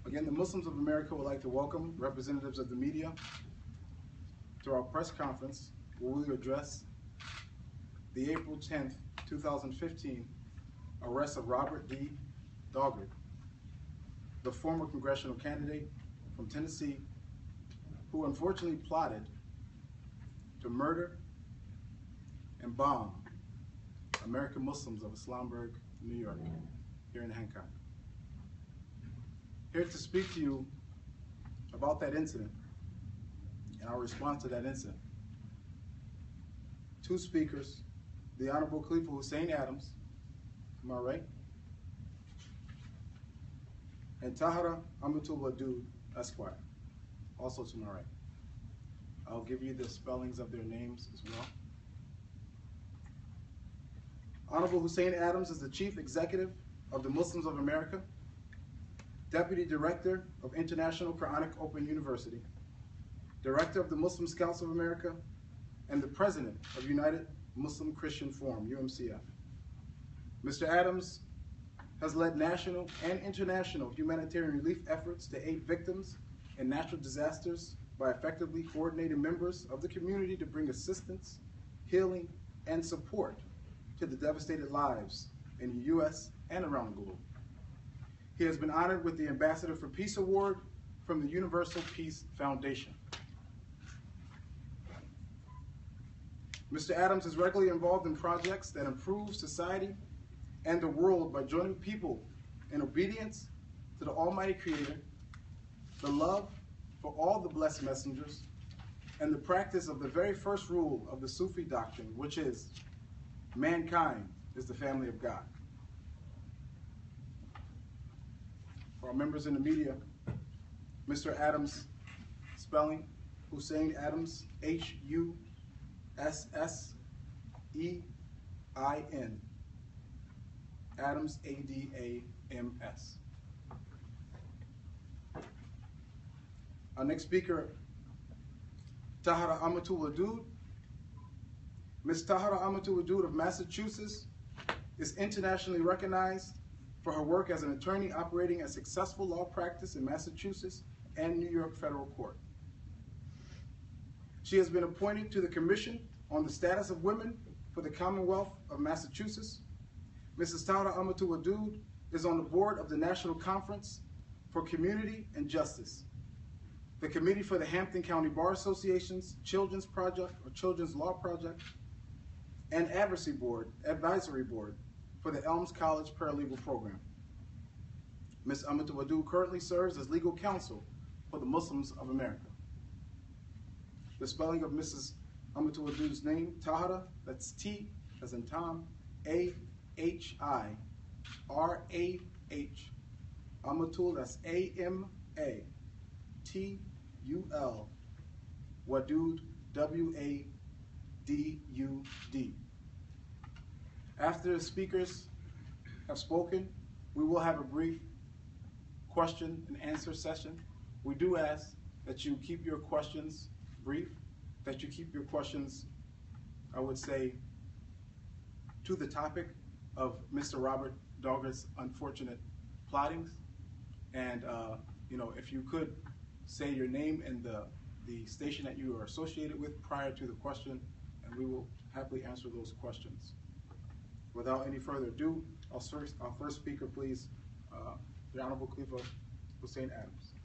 Again, the Muslims of America would like to welcome representatives of the media to our press conference where we will address the April 10th, 2015 arrest of Robert D. Doggart, the former congressional candidate from Tennessee who unfortunately plotted to murder and bomb American Muslims of Islamburg, New York, here in Hancock. Here to speak to you about that incident and our response to that incident. Two speakers, the Honorable Khalifa Hussein Adams, to my right, and Tahara Amatul Wadud, Esquire, also to my right. I'll give you the spellings of their names as well. Honorable Hussein Adams is the Chief Executive of the Muslims of America, Deputy Director of International Quranic Open University, Director of the Muslim Scouts of America, and the President of United Muslim Christian Forum, UMCF. Mr. Adams has led national and international humanitarian relief efforts to aid victims in natural disasters by effectively coordinating members of the community to bring assistance, healing, and support to the devastated lives in the U.S. and around the globe. He has been honored with the Ambassador for Peace Award from the Universal Peace Foundation. Mr. Adams is regularly involved in projects that improve society and the world by joining people in obedience to the Almighty Creator, the love for all the blessed messengers, and the practice of the very first rule of the Sufi doctrine, which is, mankind is the family of God. For our members in the media, Mr. Adams, spelling, Hussein Adams, H-U-S-S-E-I-N, Adams, A-D-A-M-S. Our next speaker, Tahara Amatul Wadud. Ms. Tahara Amatul Wadud of Massachusetts is internationally recognized for her work as an attorney operating a successful law practice in Massachusetts and New York Federal Court. She has been appointed to the Commission on the Status of Women for the Commonwealth of Massachusetts. Mrs. Tahara Amatul Wadud is on the board of the National Conference for Community and Justice, the Committee for the Hampton County Bar Association's Children's Project or Children's Law Project, and Advisory Board for the Elms College Paralegal Program. Ms. Amatul Wadud currently serves as legal counsel for the Muslims of America. The spelling of Mrs. Amatul Wadud's name, Tahara, that's T as in Tom, A-H-I-R-A-H, Amatul, that's A-M-A-T-U-L, Wadud, W-A-D-U-D. After the speakers have spoken, we will have a brief question and answer session. We do ask that you keep your questions brief, that you keep your questions, I would say, to the topic of Mr. Robert Doggart's unfortunate plottings. And if you could say your name and the station that you are associated with prior to the question, and we will happily answer those questions. Without any further ado, our first speaker, please, the Honorable Khalifa Hussein Adams.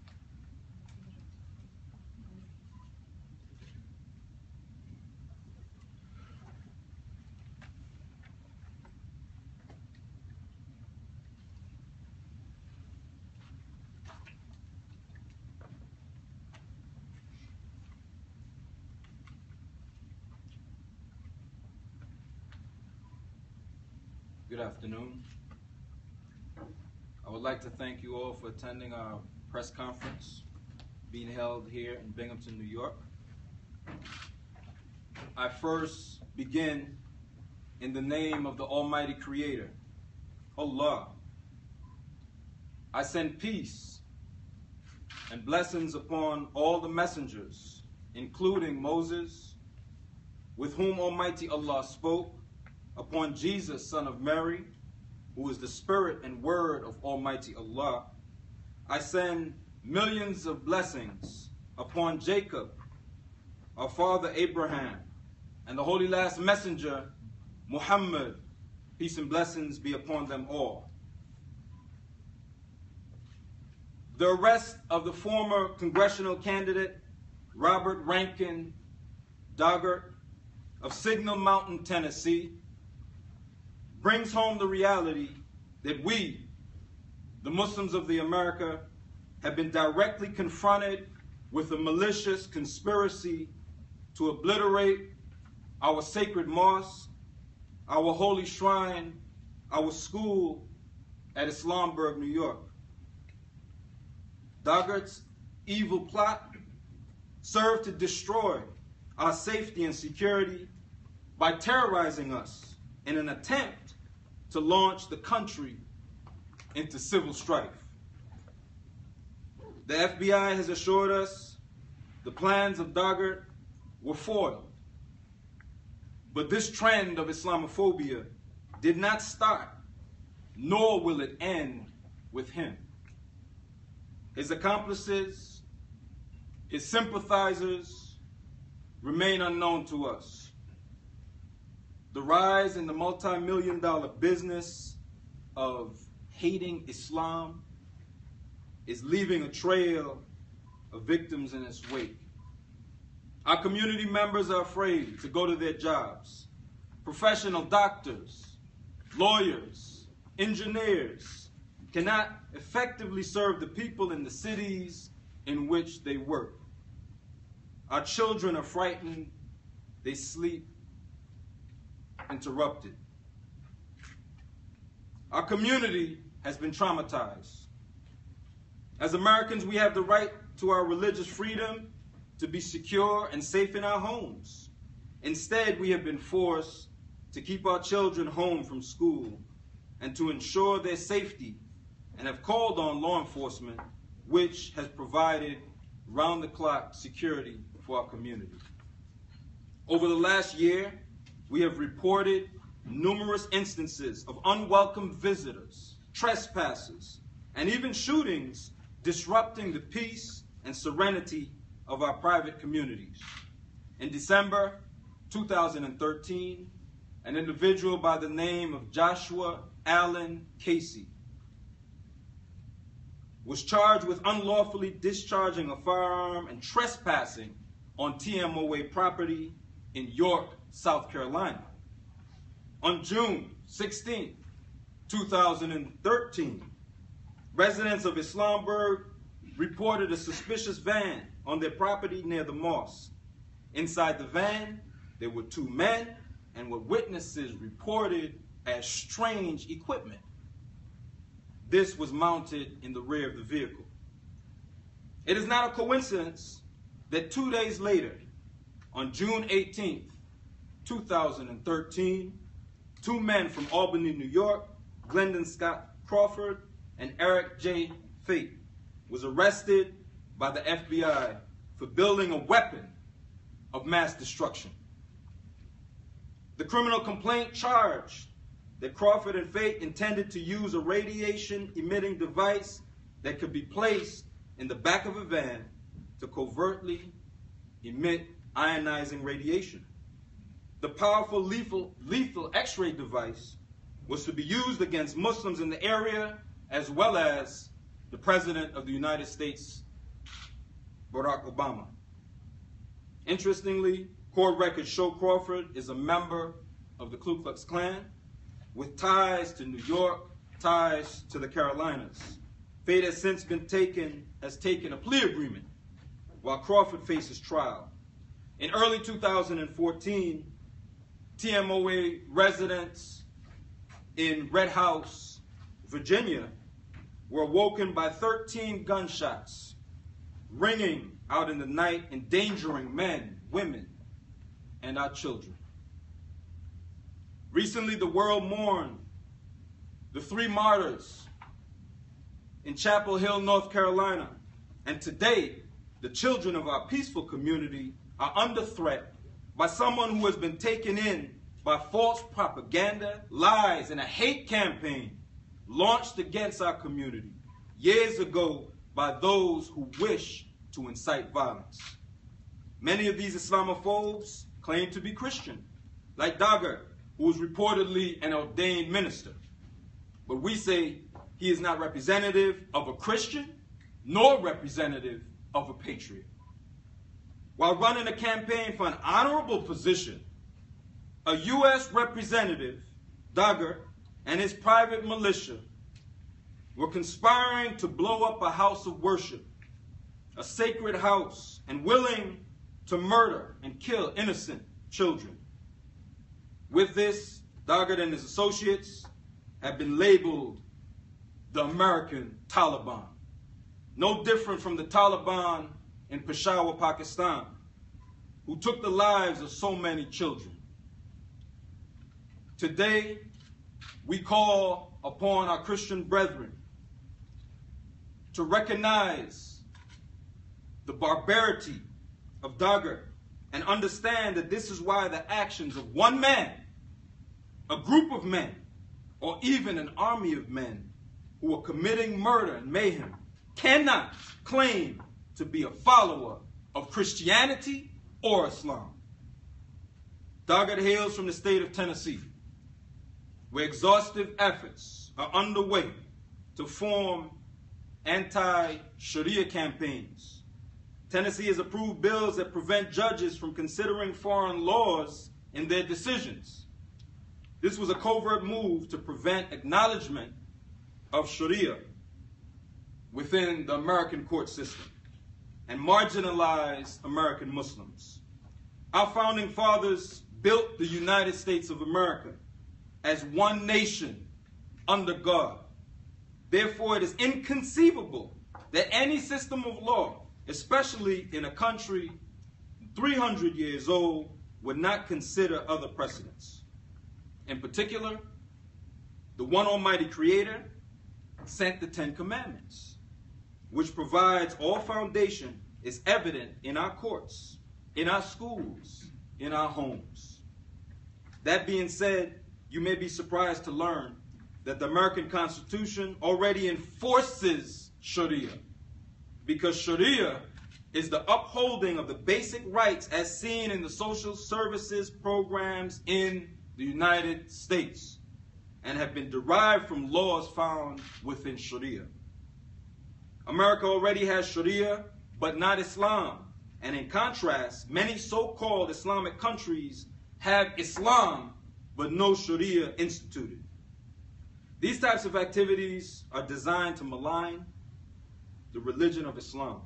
Good afternoon. I would like to thank you all for attending our press conference being held here in Binghamton, New York. I first begin in the name of the Almighty Creator, Allah. I send peace and blessings upon all the messengers, including Moses, with whom Almighty Allah spoke, upon Jesus, son of Mary, who is the spirit and word of Almighty Allah, I send millions of blessings upon Jacob, our father Abraham, and the holy last messenger, Muhammad, peace and blessings be upon them all. The arrest of the former congressional candidate, Robert Rankin Doggart of Signal Mountain, Tennessee, brings home the reality that we, the Muslims of the America, have been directly confronted with a malicious conspiracy to obliterate our sacred mosque, our holy shrine, our school at Islamburg, New York. Doggart's evil plot served to destroy our safety and security by terrorizing us in an attempt to launch the country into civil strife. The FBI has assured us the plans of Doggart were foiled. But this trend of Islamophobia did not start, nor will it end with him. His accomplices, his sympathizers remain unknown to us. The rise in the multi-million-dollar business of hating Islam is leaving a trail of victims in its wake. Our community members are afraid to go to their jobs. Professional doctors, lawyers, engineers cannot effectively serve the people in the cities in which they work. Our children are frightened, they sleep interrupted. Our community has been traumatized. As Americans, we have the right to our religious freedom to be secure and safe in our homes. Instead, we have been forced to keep our children home from school and to ensure their safety, and have called on law enforcement, which has provided round-the-clock security for our community. Over the last year, we have reported numerous instances of unwelcome visitors, trespassers, and even shootings disrupting the peace and serenity of our private communities. In December 2013, an individual by the name of Joshua Allen Casey was charged with unlawfully discharging a firearm and trespassing on TMOA property in York, South Carolina. On June 16, 2013, residents of Islamburg reported a suspicious van on their property near the mosque. Inside the van, there were two men and what witnesses reported as strange equipment. This was mounted in the rear of the vehicle. It is not a coincidence that 2 days later, on June 18, 2013, two men from Albany, New York, Glendon Scott Crawford and Eric J. Fate, was arrested by the FBI for building a weapon of mass destruction. The criminal complaint charged that Crawford and Fate intended to use a radiation-emitting device that could be placed in the back of a van to covertly emit ionizing radiation. The powerful lethal X-ray device was to be used against Muslims in the area, as well as the President of the United States, Barack Obama. Interestingly, court records show Crawford is a member of the Ku Klux Klan with ties to New York, ties to the Carolinas. Fate has since taken a plea agreement while Crawford faces trial. In early 2014, TMOA residents in Red House, Virginia, were awoken by 13 gunshots ringing out in the night, endangering men, women, and our children. Recently, the world mourned the 3 martyrs in Chapel Hill, North Carolina, and today, the children of our peaceful community are under threat by someone who has been taken in by false propaganda, lies, and a hate campaign launched against our community years ago by those who wish to incite violence. Many of these Islamophobes claim to be Christian, like Doggart, who is reportedly an ordained minister. But we say he is not representative of a Christian, nor representative of a patriot. While running a campaign for an honorable position, a U.S. representative, Doggart, and his private militia were conspiring to blow up a house of worship, a sacred house, and willing to murder and kill innocent children. With this, Doggart and his associates have been labeled the American Taliban, no different from the Taliban in Peshawar, Pakistan, who took the lives of so many children. Today, we call upon our Christian brethren to recognize the barbarity of Doggart and understand that this is why the actions of one man, a group of men, or even an army of men who are committing murder and mayhem cannot claim to be a follower of Christianity or Islam. Doggart hails from the state of Tennessee, where exhaustive efforts are underway to form anti-Sharia campaigns. Tennessee has approved bills that prevent judges from considering foreign laws in their decisions. This was a covert move to prevent acknowledgement of Sharia within the American court system and marginalize American Muslims. Our founding fathers built the United States of America as one nation under God. Therefore, it is inconceivable that any system of law, especially in a country 300 years old, would not consider other precedents. In particular, the one Almighty Creator sent the Ten Commandments, which provides all foundation, is evident in our courts, in our schools, in our homes. That being said, you may be surprised to learn that the American Constitution already enforces Sharia, because Sharia is the upholding of the basic rights as seen in the social services programs in the United States and have been derived from laws found within Sharia. America already has Sharia, but not Islam. And in contrast, many so-called Islamic countries have Islam, but no Sharia instituted. These types of activities are designed to malign the religion of Islam,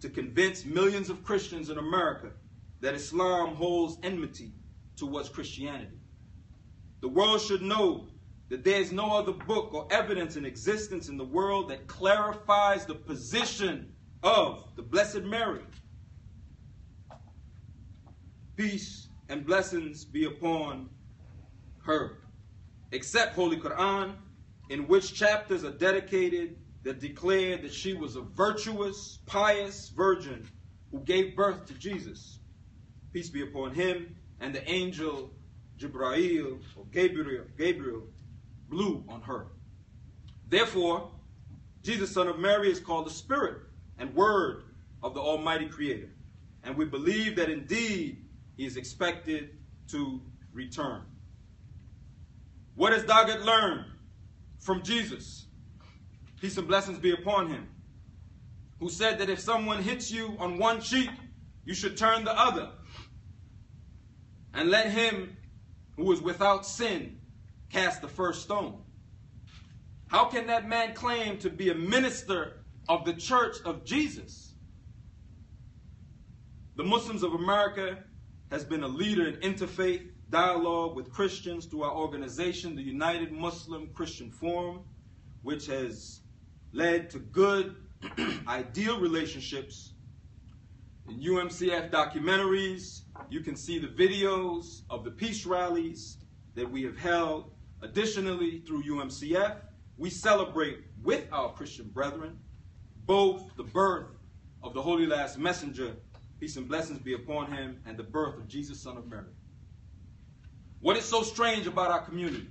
to convince millions of Christians in America that Islam holds enmity towards Christianity. The world should know that there is no other book or evidence in existence in the world that clarifies the position of the Blessed Mary. Peace and blessings be upon her, except Holy Quran, in which chapters are dedicated that declare that she was a virtuous, pious virgin who gave birth to Jesus. Peace be upon him, and the angel Jibreel, or Gabriel, blew on her. Therefore, Jesus, son of Mary, is called the Spirit and Word of the Almighty Creator. And we believe that indeed he is expected to return. What has Doggart learned from Jesus? Peace and blessings be upon him, who said that if someone hits you on one cheek, you should turn the other, and let him who is without sin cast the first stone. How can that man claim to be a minister of the Church of Jesus? The Muslims of America has been a leader in interfaith dialogue with Christians through our organization, the United Muslim Christian Forum, which has led to good, ideal relationships. In UMCF documentaries, you can see the videos of the peace rallies that we have held. Additionally, through UMCF, we celebrate with our Christian brethren both the birth of the Holy Last Messenger, peace and blessings be upon him, and the birth of Jesus, son of Mary. What is so strange about our community?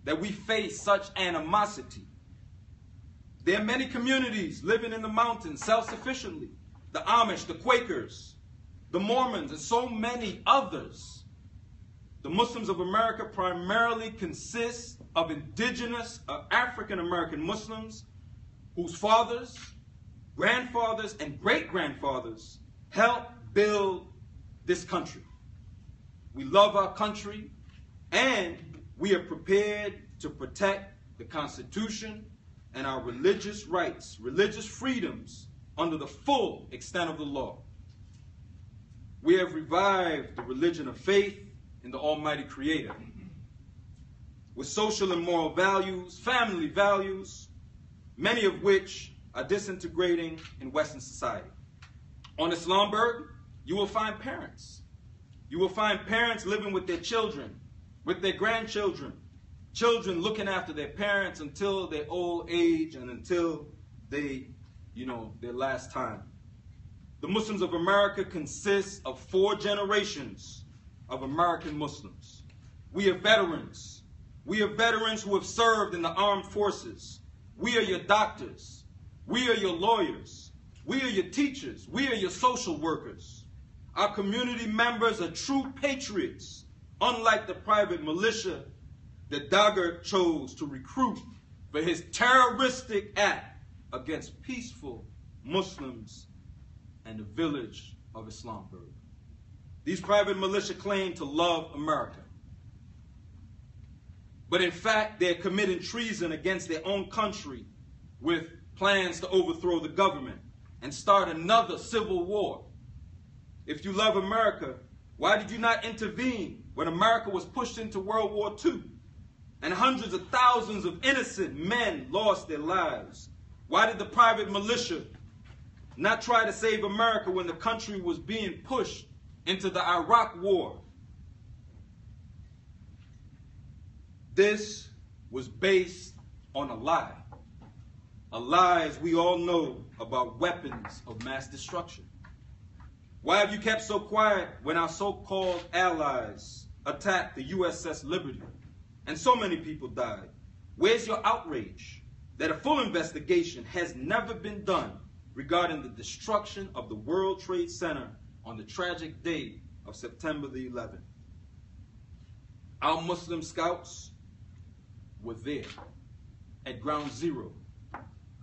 That we face such animosity There are many communities living in the mountains self-sufficiently. The Amish, the Quakers, the Mormons, and so many others. The Muslims of America primarily consist of indigenous African-American Muslims whose fathers, grandfathers, and great-grandfathers helped build this country. We love our country, and we are prepared to protect the Constitution and our religious rights, religious freedoms, under the full extent of the law. We have revived the religion of faith in the Almighty Creator, with social and moral values, family values, many of which are disintegrating in Western society. On Islamberg, you will find parents. You will find parents living with their children, with their grandchildren, children looking after their parents until their old age and until they, their last time. The Muslims of America consist of 4 generations of American Muslims. We are veterans. We are veterans who have served in the armed forces. We are your doctors. We are your lawyers. We are your teachers. We are your social workers. Our community members are true patriots, unlike the private militia that Doggart chose to recruit for his terroristic act against peaceful Muslims and the village of Islamberg. These private militia claim to love America. But in fact, they're committing treason against their own country with plans to overthrow the government and start another civil war. If you love America, why did you not intervene when America was pushed into World War II and hundreds of thousands of innocent men lost their lives? Why did the private militia not try to save America when the country was being pushed into the Iraq War? This was based on a lie. A lie, as we all know, about weapons of mass destruction. Why have you kept so quiet when our so-called allies attacked the USS Liberty and so many people died? Where's your outrage that a full investigation has never been done regarding the destruction of the World Trade Center on the tragic day of September the 11th? Our Muslim scouts were there at Ground Zero,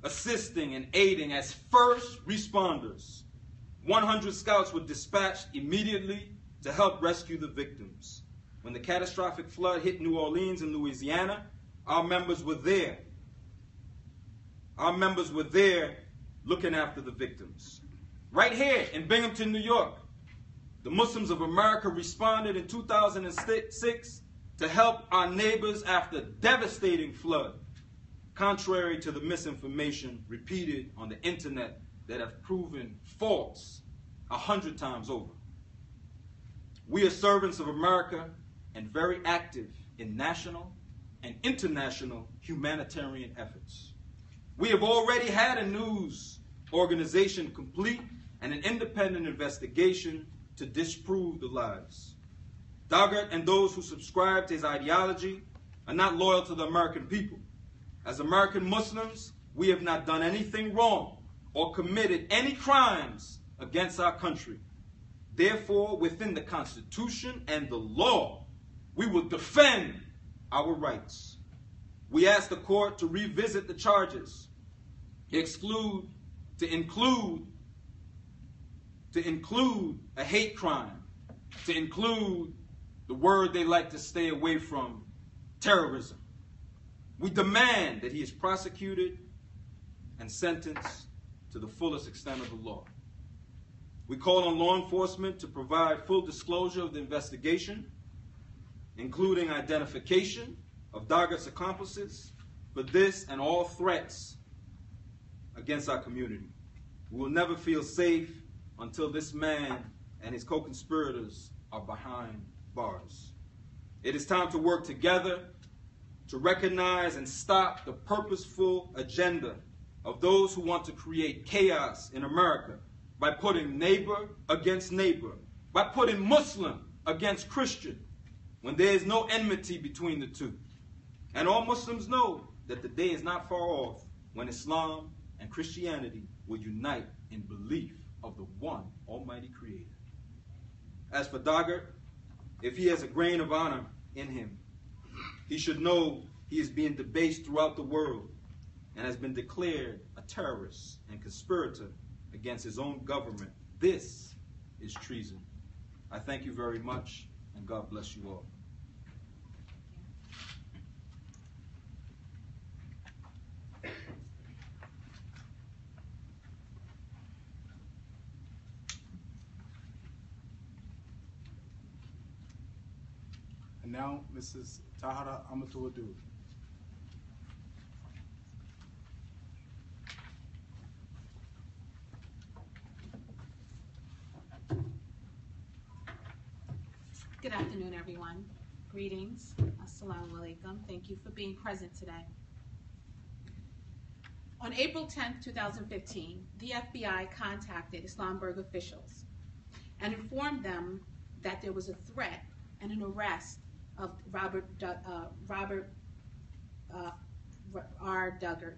assisting and aiding as first responders. 100 scouts were dispatched immediately to help rescue the victims. When the catastrophic flood hit New Orleans and Louisiana, our members were there. Our members were there looking after the victims. Right here in Binghamton, New York, the Muslims of America responded in 2006 to help our neighbors after a devastating flood, contrary to the misinformation repeated on the internet that have proven false 100 times over. We are servants of America and very active in national and international humanitarian efforts. We have already had a news organization complete and an independent investigation to disprove the lies. Doggart and those who subscribe to his ideology are not loyal to the American people. As American Muslims, we have not done anything wrong or committed any crimes against our country. Therefore, within the Constitution and the law, we will defend our rights. We ask the court to revisit the charges, to include a hate crime, to include the word they like to stay away from, terrorism. We demand that he is prosecuted and sentenced to the fullest extent of the law. We call on law enforcement to provide full disclosure of the investigation, including identification of Doggart's accomplices for this and all threats against our community. We will never feel safe until this man and his co-conspirators are behind bars. It is time to work together to recognize and stop the purposeful agenda of those who want to create chaos in America by putting neighbor against neighbor, by putting Muslim against Christian, when there is no enmity between the two. And all Muslims know that the day is not far off when Islam and Christianity will unite in belief of the one Almighty Creator. As for Doggart, if he has a grain of honor in him, he should know he is being debased throughout the world and has been declared a terrorist and conspirator against his own government. This is treason. I thank you very much, and God bless you all. And now, Mrs. Tahara Amatuadu. Good afternoon, everyone. Greetings. Assalamu alaikum. Thank you for being present today. On April 10th, 2015, the FBI contacted Islamberg officials and informed them that there was a threat and an arrest of Robert R. Doggart.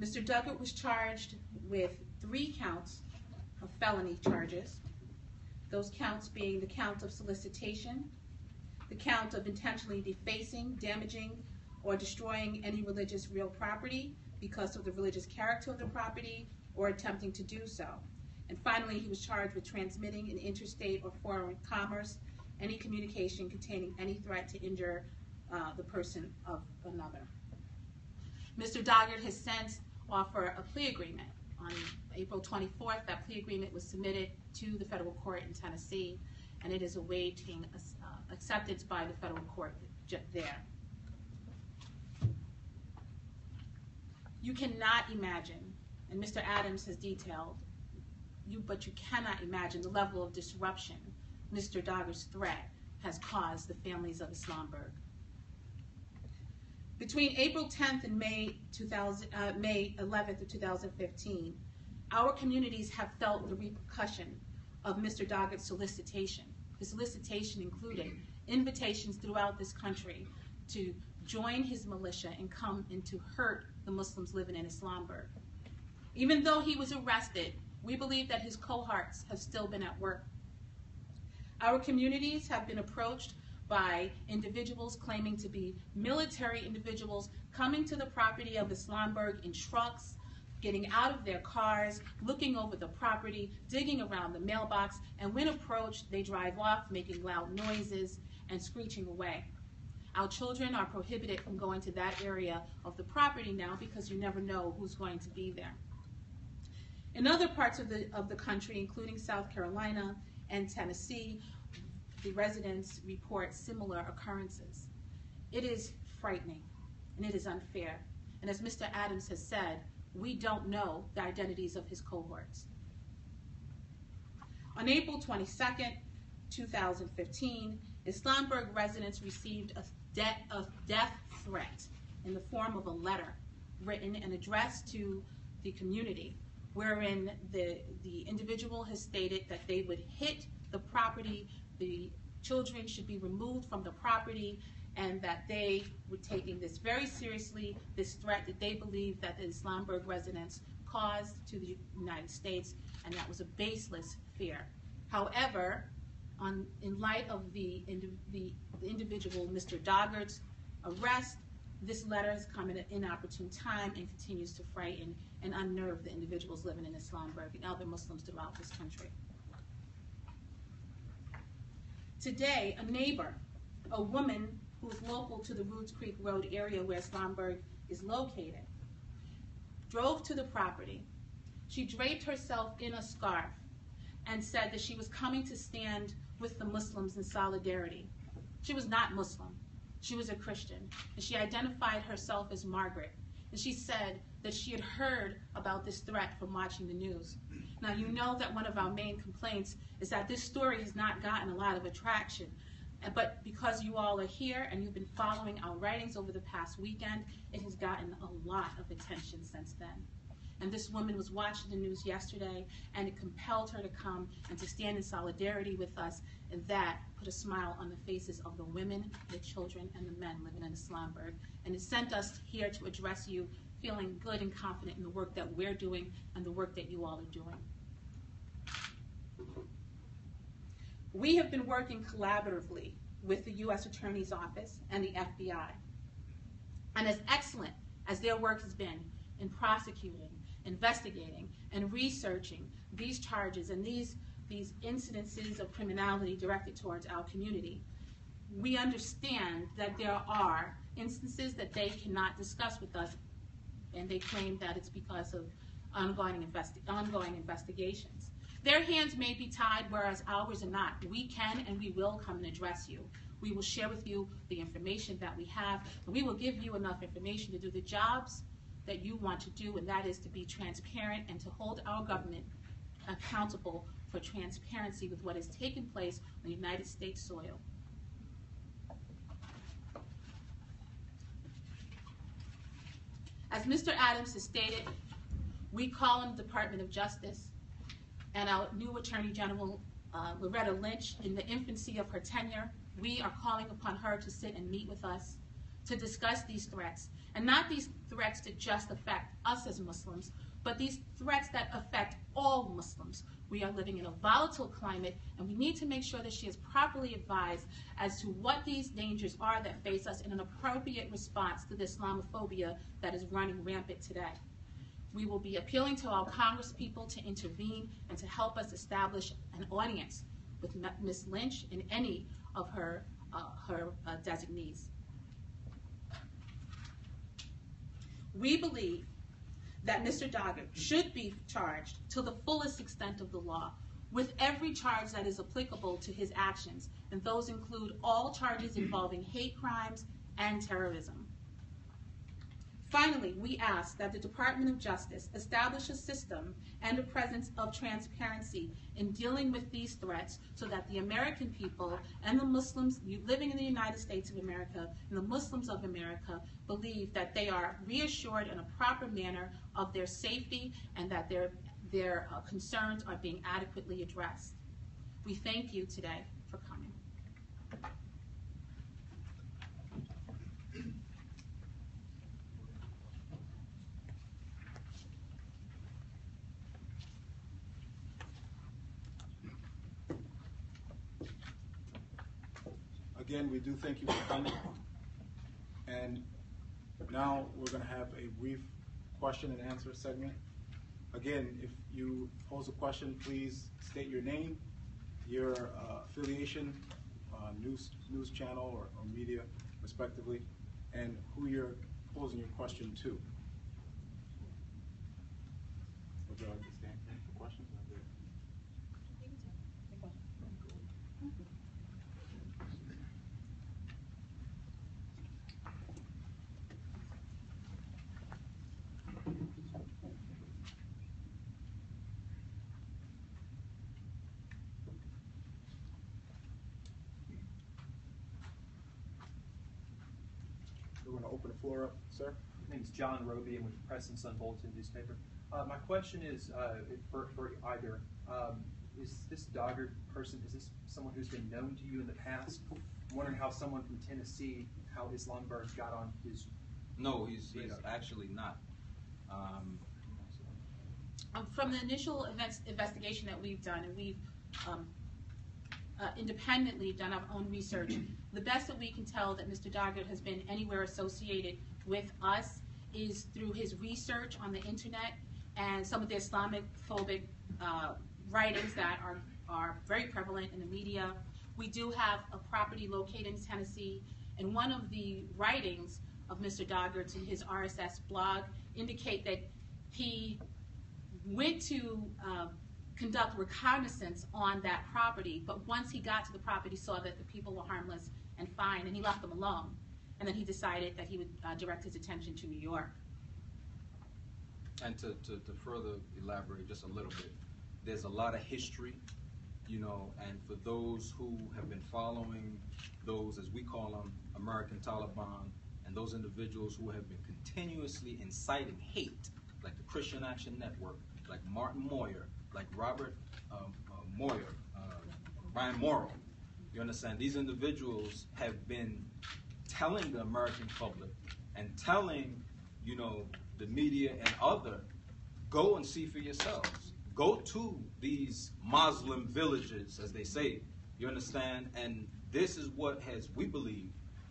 Mr. Doggart was charged with 3 counts of felony charges. Those counts being the count of solicitation, the count of intentionally defacing, damaging, or destroying any religious real property because of the religious character of the property, or attempting to do so. And finally, he was charged with transmitting in interstate or foreign commerce any communication containing any threat to injure the person of another. Mr. Doggart has since offered a plea agreement. On April 24th, that plea agreement was submitted to the federal court in Tennessee, and it is awaiting acceptance by the federal court there. You cannot imagine, and Mr. Adams has detailed, but you cannot imagine the level of disruption Mr. Doggart's threat has caused the families of Islamberg. Between April 10th and May 11th of 2015, our communities have felt the repercussion of Mr. Doggart's solicitation. The solicitation included invitations throughout this country to join his militia and come and to hurt the Muslims living in Islamberg. Even though he was arrested, we believe that his cohorts have still been at work. Our communities have been approached by individuals claiming to be military individuals coming to the property of Islamberg in trucks, getting out of their cars, looking over the property, digging around the mailbox, and when approached, they drive off, making loud noises and screeching away. Our children are prohibited from going to that area of the property now because you never know who's going to be there. In other parts of the country, including South Carolina and Tennessee, the residents report similar occurrences. It is frightening and it is unfair. And as Mr. Adams has said, we don't know the identities of his cohorts. On April 22nd, 2015, Islamberg residents received a death threat in the form of a letter written and addressed to the community, wherein the individual has stated that they would hit the property, the children should be removed from the property, and that they were taking this very seriously, this threat that they believe that the Islamberg residents caused to the United States, and that was a baseless fear. However, in light of the individual, Mr. Doggart's arrest, this letter has come at an inopportune time and continues to frighten and unnerve the individuals living in Islamberg and other Muslims throughout this country. Today, a neighbor, a woman who is local to the Roots Creek Road area where Islamberg is located, drove to the property. She draped herself in a scarf and said that she was coming to stand with the Muslims in solidarity. She was not Muslim. She was a Christian, and she identified herself as Margaret. And she said that she had heard about this threat from watching the news. Now, you know that one of our main complaints is that this story has not gotten a lot of attraction. But because you all are here and you've been following our writings over the past weekend, it has gotten a lot of attention since then. And this woman was watching the news yesterday, and it compelled her to come and to stand in solidarity with us, and that put a smile on the faces of the women, the children, and the men living in Islamberg. And it sent us here to address you feeling good and confident in the work that we're doing and the work that you all are doing. We have been working collaboratively with the U.S. Attorney's Office and the FBI. And as excellent as their work has been in prosecuting, investigating, and researching these charges and these incidences of criminality directed towards our community, we understand that there are instances that they cannot discuss with us, and they claim that it's because of ongoing investigations. Their hands may be tied, whereas ours are not. We can and we will come and address you. We will share with you the information that we have, and we will give you enough information to do the jobs that you want to do, and that is to be transparent and to hold our government accountable for transparency with what has taken place on the United States soil. As Mr. Adams has stated, we call on the Department of Justice and our new Attorney General, Loretta Lynch, in the infancy of her tenure. We are calling upon her to sit and meet with us to discuss these threats, and not these threats that just affect us as Muslims, but these threats that affect all Muslims. We are living in a volatile climate, and we need to make sure that she is properly advised as to what these dangers are that face us in an appropriate response to the Islamophobia that is running rampant today. We will be appealing to our Congresspeople to intervene and to help us establish an audience with Ms. Lynch and any of her designees. We believe that Mr. Doggart should be charged to the fullest extent of the law with every charge that is applicable to his actions, and those include all charges involving hate crimes and terrorism. Finally, we ask that the Department of Justice establish a system and a presence of transparency in dealing with these threats so that the American people and the Muslims living in the United States of America and the Muslims of America believe that they are reassured in a proper manner of their safety and that their concerns are being adequately addressed. We thank you today for coming. Again, we do thank you for coming. And now we're going to have a brief question and answer segment. Again, if you pose a question, please state your name, your affiliation, news channel or media, respectively, and who you're posing your question to. Would you like to stand for questions? We're going to open the floor up, sir. My name is John Roby. I'm with the Press and Sun Bulletin newspaper. My question is for either, is this Doggart person, is this someone who's been known to you in the past? I'm wondering how someone from Tennessee, how Islamberg got on his... No, he's actually not. From the initial investigation that we've done, and we've independently done our own research, the best that we can tell that Mr. Doggart has been anywhere associated with us is through his research on the internet and some of the Islamophobic writings that are very prevalent in the media. We do have a property located in Tennessee, and one of the writings of Mr. Doggart in his RSS blog indicate that he went to conduct reconnaissance on that property, but once he got to the property, saw that the people were harmless and fine, and he left them alone. And then he decided that he would direct his attention to New York. And to further elaborate just a little bit, there's a lot of history, you know, and for those who have been following those, as we call them, American Taliban, and those individuals who have been continuously inciting hate, like the Christian Action Network, like Martin Moyer, like Robert Moyer, Brian Morrow. You understand? These individuals have been telling the American public and telling, you know, the media and other, go and see for yourselves. Go to these Muslim villages, as they say, you understand? And this is what has, we believe,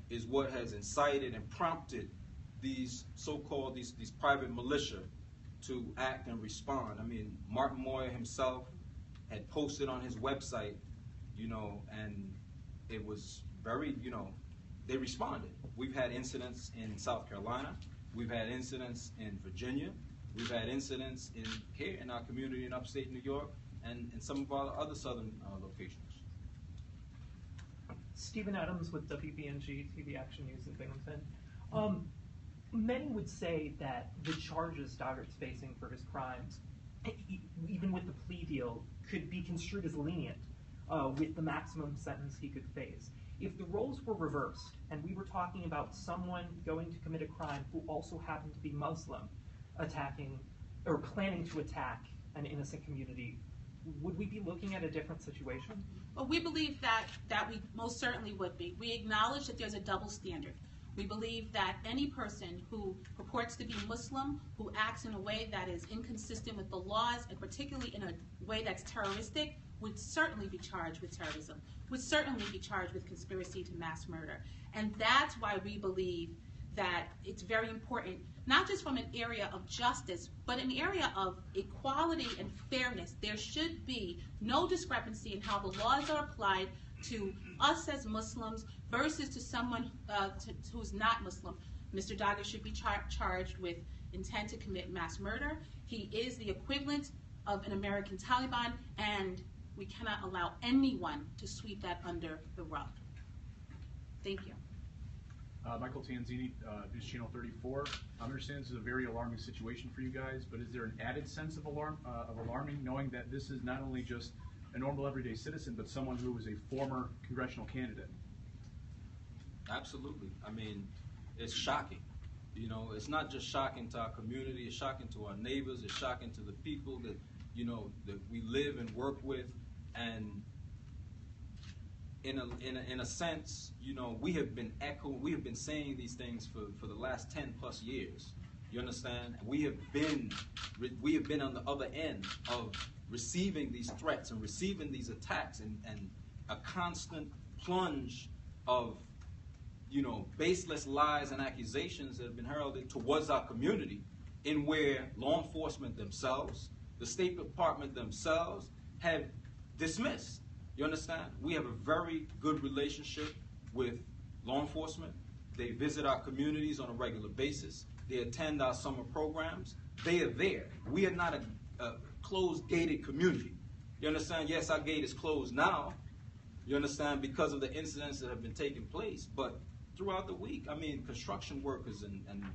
is what has incited and prompted these so-called, these private militia to act and respond. I mean, Martin Moyer himself had posted on his website, you know, and it was very, you know, they responded. We've had incidents in South Carolina. We've had incidents in Virginia. We've had incidents here in our community in upstate New York and in some of our other southern locations. Stephen Adams with WBNG, TV Action News in Binghamton. Many would say that the charges Doggart's facing for his crimes, even with the plea deal, could be construed as lenient with the maximum sentence he could face. If the roles were reversed and we were talking about someone going to commit a crime who also happened to be Muslim, attacking or planning to attack an innocent community, would we be looking at a different situation? Well, we believe that we most certainly would be. We acknowledge that there's a double standard. We believe that any person who purports to be Muslim, who acts in a way that is inconsistent with the laws, and particularly in a way that's terroristic, would certainly be charged with terrorism, would certainly be charged with conspiracy to mass murder. And that's why we believe that it's very important, not just from an area of justice, but an area of equality and fairness. There should be no discrepancy in how the laws are applied to us as Muslims versus to someone who's not Muslim. Mr. Doggart should be charged with intent to commit mass murder. He is the equivalent of an American Taliban, and we cannot allow anyone to sweep that under the rug. Thank you. Michael Tanzini, News Channel 34. I understand this is a very alarming situation for you guys, but is there an added sense of alarming, knowing that this is not only just a normal everyday citizen, but someone who was a former congressional candidate? Absolutely. I mean, it's shocking. You know, it's not just shocking to our community, it's shocking to our neighbors, it's shocking to the people that, you know, that we live and work with. And in a sense, you know, we have been saying these things for the last 10 plus years. You understand? We have been on the other end of receiving these threats and receiving these attacks and a constant plunge of, you know, baseless lies and accusations that have been heralded towards our community, in where law enforcement themselves, the State Department themselves, have dismissed. You understand? We have a very good relationship with law enforcement. They visit our communities on a regular basis. They attend our summer programs. They are there. We are not a closed, gated community. You understand? Yes, our gate is closed now, you understand, because of the incidents that have been taking place. But throughout the week, I mean, construction workers and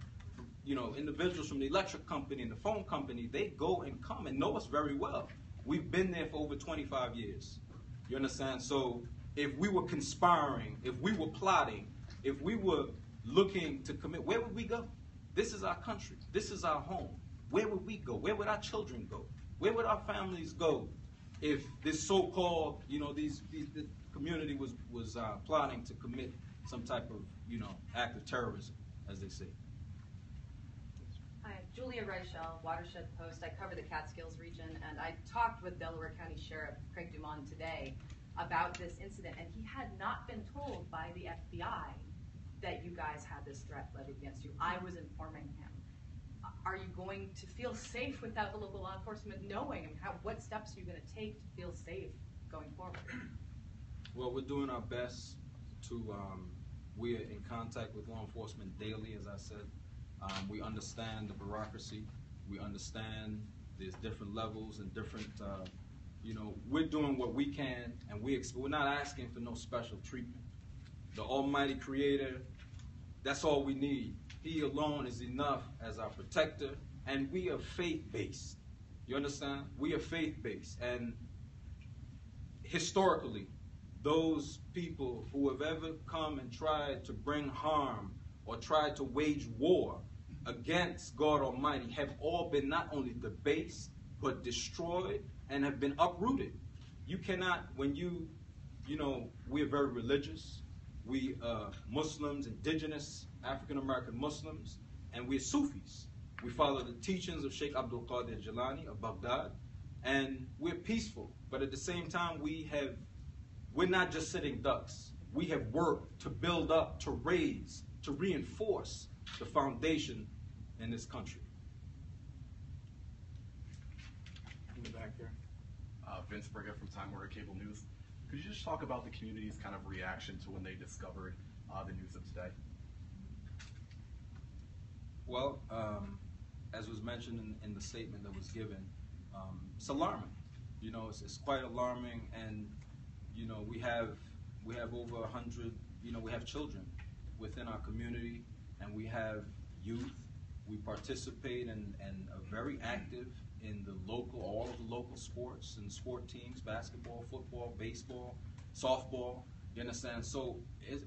you know, individuals from the electric company and the phone company, they go and come and know us very well. We've been there for over 25 years. You understand? So if we were conspiring, if we were plotting, if we were looking to commit, where would we go? This is our country. This is our home. Where would we go? Where would our children go? Where would our families go if this so-called, you know, the community was plotting to commit some type of, you know, act of terrorism, as they say? Hi, Julia Reichel, Watershed Post. I cover the Catskills region, and I talked with Delaware County Sheriff Craig Dumont today about this incident, and he had not been told by the FBI that you guys had this threat levied against you. I was informing him. Are you going to feel safe without the local law enforcement knowing? And what steps are you going to take to feel safe going forward? Well, we're doing our best to, we are in contact with law enforcement daily, as I said. We understand the bureaucracy. We understand there's different levels and different, you know, we're doing what we can, and we're not asking for no special treatment. The Almighty Creator, that's all we need. He alone is enough as our protector, and we are faith-based. You understand? We are faith-based, and historically, those people who have ever come and tried to bring harm or tried to wage war against God Almighty have all been not only debased, but destroyed and have been uprooted. You cannot, when you know, we're very religious. We are Muslims, indigenous African-American Muslims, and we're Sufis. We follow the teachings of Sheikh Abdul Qadir Jilani of Baghdad, and we're peaceful. But at the same time, we're not just sitting ducks. We have worked to build up, to raise, to reinforce the foundation in this country. In the back there. Vince Briga from Time Warner Cable News. Could you just talk about the community's kind of reaction to when they discovered the news of today? Well, as was mentioned in the statement that was given, it's alarming. You know, it's quite alarming, and you know, we have over 100. You know, we have children within our community, and we have youth. We participate and are very active in all of the local sports and sport teams: basketball, football, baseball, softball. You understand? So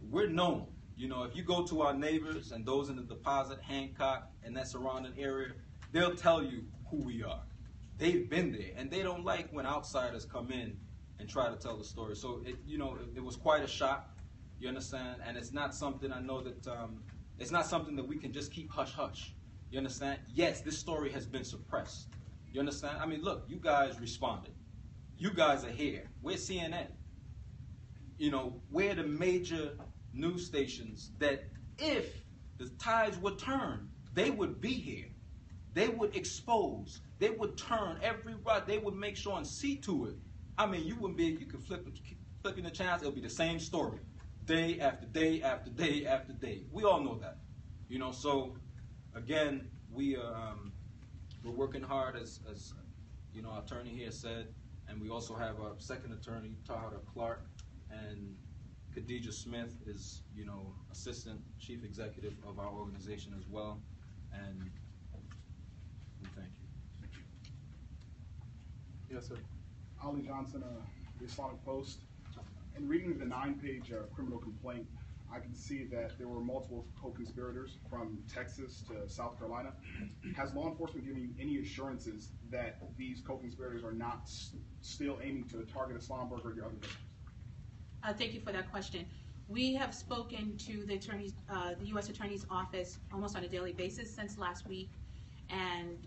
we're known. You know, if you go to our neighbors and those in the Deposit, Hancock, and that surrounding area, they'll tell you who we are. They've been there, and they don't like when outsiders come in and try to tell the story. So, it was quite a shock, you understand? And it's not something, I know that, it's not something that we can just keep hush-hush, you understand? Yes, this story has been suppressed, you understand? I mean, look, you guys responded. You guys are here. We're CNN. You know, we're the major news stations that if the tides would turn, they would be here. They would expose. They would turn every right. They would make sure and see to it. I mean, you could flipping the channels, it'll be the same story. Day after day after day after day. We all know that. You know, so again, we're working hard as you know, our attorney here said, and we also have our second attorney, Tahara Clark, and Khadija Smith is, you know, assistant chief executive of our organization as well, and we thank you. Yes, sir. Ali Johnson, the Islamic Post. In reading the 9-page criminal complaint, I can see that there were multiple co-conspirators from Texas to South Carolina. Has law enforcement given you any assurances that these co-conspirators are not still aiming to target Islamberg or your other victims? Thank you for that question. We have spoken to the U.S. Attorney's Office almost on a daily basis since last week, and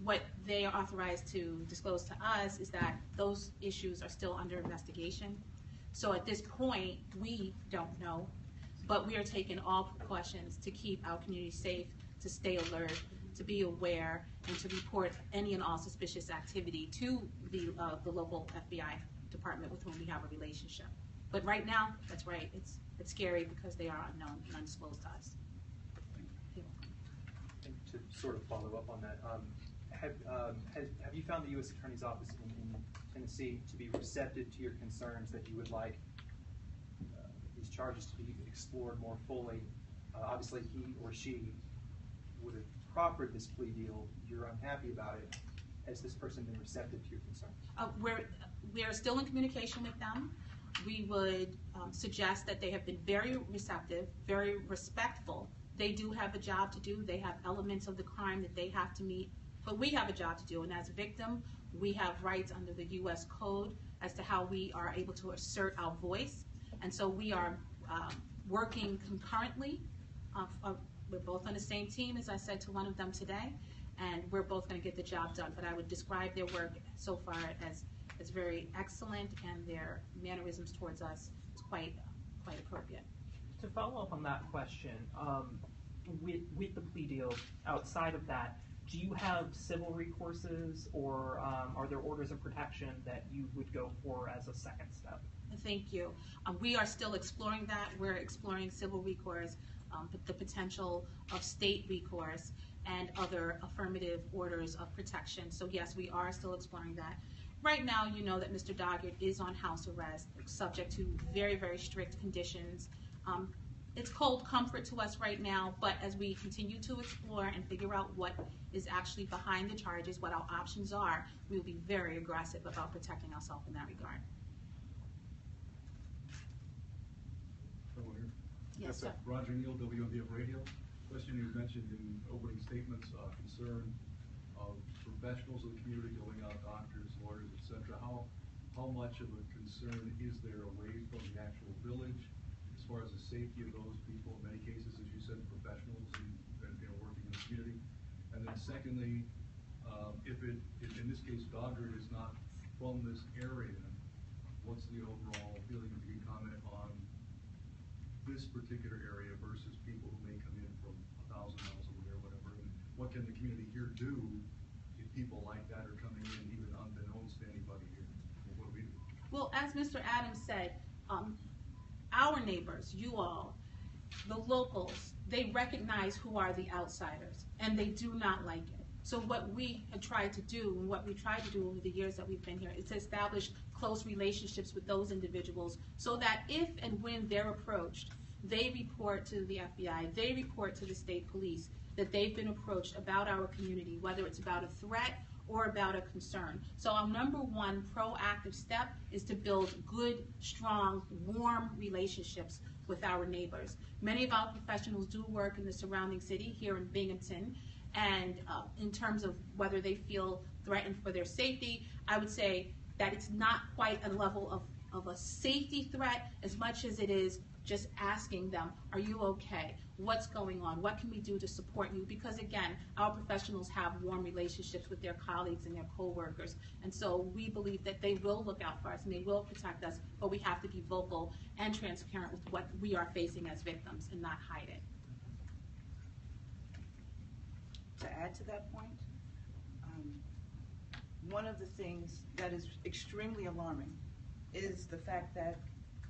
what they are authorized to disclose to us is that those issues are still under investigation. So at this point, we don't know, but we are taking all precautions to keep our community safe, to stay alert, to be aware, and to report any and all suspicious activity to the local FBI department with whom we have a relationship. But right now, that's right, it's scary because they are unknown and undisclosed to us. And to sort of follow up on that, have you found the U.S. Attorney's Office in Tennessee to be receptive to your concerns that you would like these charges to be explored more fully? Obviously, he or she would have proffered this plea deal. You're unhappy about it. Has this person been receptive to your concerns? We're still in communication with them. We would suggest that they have been very receptive, very respectful. They do have a job to do. They have elements of the crime that they have to meet. But we have a job to do, and as a victim, we have rights under the U.S. Code as to how we are able to assert our voice. And so we are working concurrently. We're both on the same team, as I said to one of them today, and we're both going to get the job done. But I would describe their work so far as very excellent, and their mannerisms towards us is quite appropriate. To follow up on that question, with the plea deal, outside of that, do you have civil recourses, or are there orders of protection that you would go for as a second step? Thank you. We are still exploring that. We're exploring civil recourse, the potential of state recourse, and other affirmative orders of protection. So yes, we are still exploring that. Right now, you know that Mr. Doggart is on house arrest, subject to very, very strict conditions. It's cold comfort to us right now, but as we continue to explore and figure out what is actually behind the charges, what our options are, we will be very aggressive about protecting ourselves in that regard. Yes, sir. Roger Neal, WMBF Radio. Question you mentioned in opening statements, concern of professionals of the community going out, doctors, lawyers, etc. How much of a concern is there away from the actual village as far as the safety of those people? In many cases, as you said, professionals and working in the community. And then secondly, if in this case, Doggart is not from this area, what's the overall feeling? If you can comment on this particular area versus people who may come in from 1,000 miles away or whatever, and what can the community here do if people like that are coming in even unbeknownst to anybody here? What do we do? Well, as Mr. Adams said, our neighbors, you all, the locals, they recognize who are the outsiders, and they do not like it. So what we have tried to do, and what we tried to do over the years that we've been here, is to establish close relationships with those individuals so that if and when they're approached, they report to the FBI, they report to the state police that they've been approached about our community, whether it's about a threat or about a concern. So our number one proactive step is to build good, strong, warm relationships with our neighbors. Many of our professionals do work in the surrounding city here in Binghamton, and in terms of whether they feel threatened for their safety, I would say that it's not quite a level of a safety threat as much as it is just asking them, are you okay? What's going on? What can we do to support you? Because again, our professionals have warm relationships with their colleagues and their co-workers, and so we believe that they will look out for us and they will protect us, but we have to be vocal and transparent with what we are facing as victims and not hide it. To add to that point, one of the things that is extremely alarming is the fact that,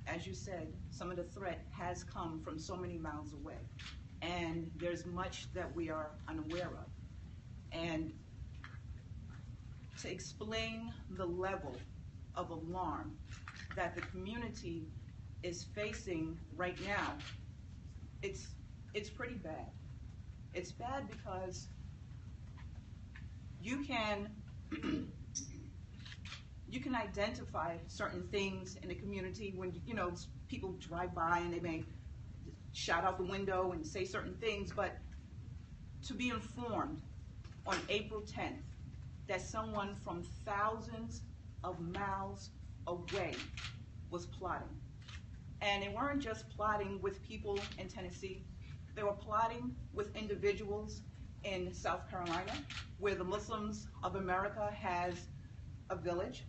as you said, some of the threat has come from so many miles away, and there's much that we are unaware of. And to explain the level of alarm that the community is facing right now, it's pretty bad. It's bad because you can identify certain things in the community when people drive by and they may shout out the window and say certain things, but to be informed on April 10th that someone from thousands of miles away was plotting. And they weren't just plotting with people in Tennessee, they were plotting with individuals in South Carolina, where the Muslims of America has a village.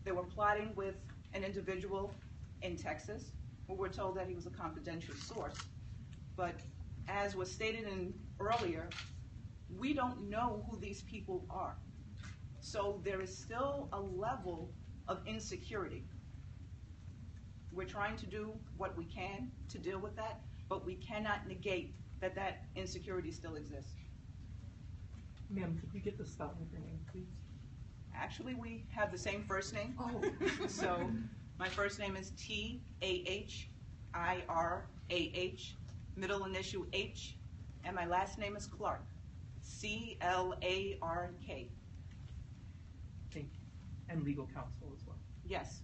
They were plotting with an individual in Texas, where we're told that he was a confidential source. But as was stated earlier, we don't know who these people are. So there is still a level of insecurity. We're trying to do what we can to deal with that, but we cannot negate that insecurity still exists. Ma'am, could we get the spelling of your name, please? Actually, we have the same first name. Oh. So my first name is T-A-H-I-R-A-H, middle initial H, and my last name is Clark, C-L-A-R-K. Thank you. And legal counsel as well. Yes.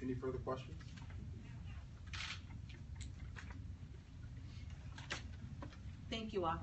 Any further questions? Thank you all.